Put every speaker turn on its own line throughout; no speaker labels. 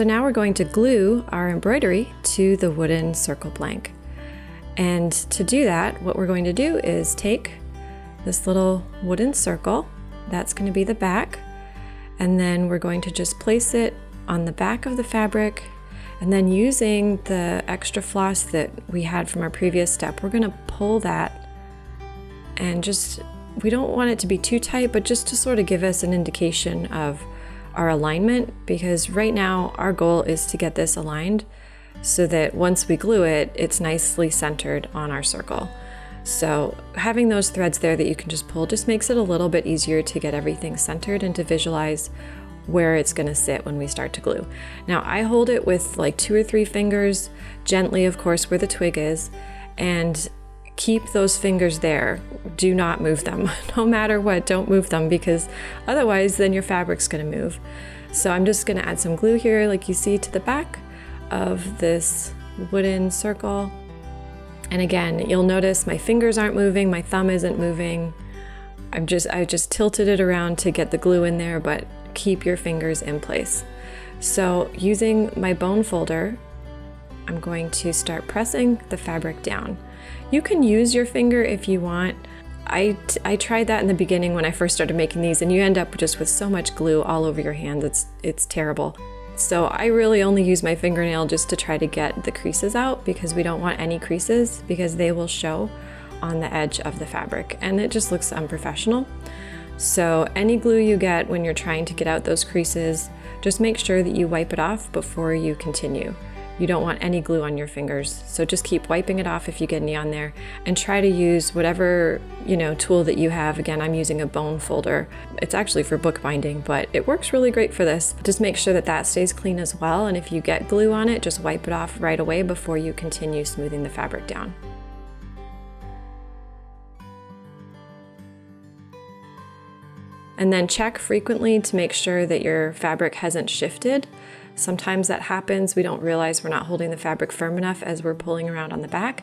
So now we're going to glue our embroidery to the wooden circle blank. And to do that, what we're going to do is take this little wooden circle, that's going to be the back, and then we're going to just place it on the back of the fabric, and then using the extra floss that we had from our previous step, we're going to pull that, and we don't want it to be too tight, but just to sort of give us an indication of our alignment, because right now our goal is to get this aligned so that once we glue it, it's nicely centered on our circle. So having those threads there that you can just pull just makes it a little bit easier to get everything centered and to visualize where it's going to sit when we start to glue. Now I hold it with like 2 or 3 fingers, gently of course where the twig is, and keep those fingers there. Do not move them. No matter what, don't move them, because otherwise then your fabric's going to move. So I'm just going to add some glue here like you see to the back of this wooden circle. And again, you'll notice my fingers aren't moving, my thumb isn't moving. I just tilted it around to get the glue in there, but keep your fingers in place. So using my bone folder, I'm going to start pressing the fabric down. You can use your finger if you want. I tried that in the beginning when I first started making these, and you end up just with so much glue all over your hand. It's terrible. So I really only use my fingernail just to try to get the creases out, because we don't want any creases because they will show on the edge of the fabric and it just looks unprofessional. So any glue you get when you're trying to get out those creases, just make sure that you wipe it off before you continue. You don't want any glue on your fingers, so just keep wiping it off if you get any on there, and try to use whatever tool that you have. Again, I'm using a bone folder. It's actually for bookbinding, but it works really great for this. Just make sure that that stays clean as well, and if you get glue on it, just wipe it off right away before you continue smoothing the fabric down. And then check frequently to make sure that your fabric hasn't shifted. Sometimes that happens. We don't realize we're not holding the fabric firm enough as we're pulling around on the back.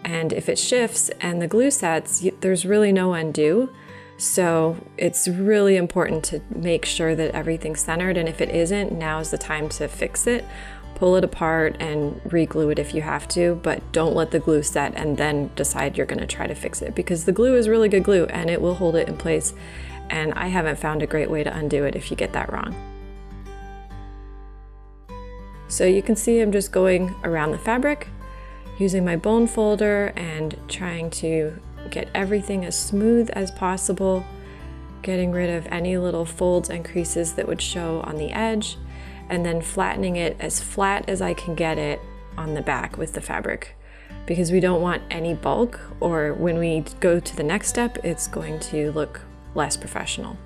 And if it shifts and the glue sets, there's really no undo. So it's really important to make sure that everything's centered. And if it isn't, now's the time to fix it. Pull it apart and re-glue it if you have to, but don't let the glue set and then decide you're going to try to fix it, because the glue is really good glue and it will hold it in place. And I haven't found a great way to undo it if you get that wrong. So you can see I'm just going around the fabric using my bone folder and trying to get everything as smooth as possible, getting rid of any little folds and creases that would show on the edge, and then flattening it as flat as I can get it on the back with the fabric, because we don't want any bulk, or when we go to the next step, it's going to look less professional.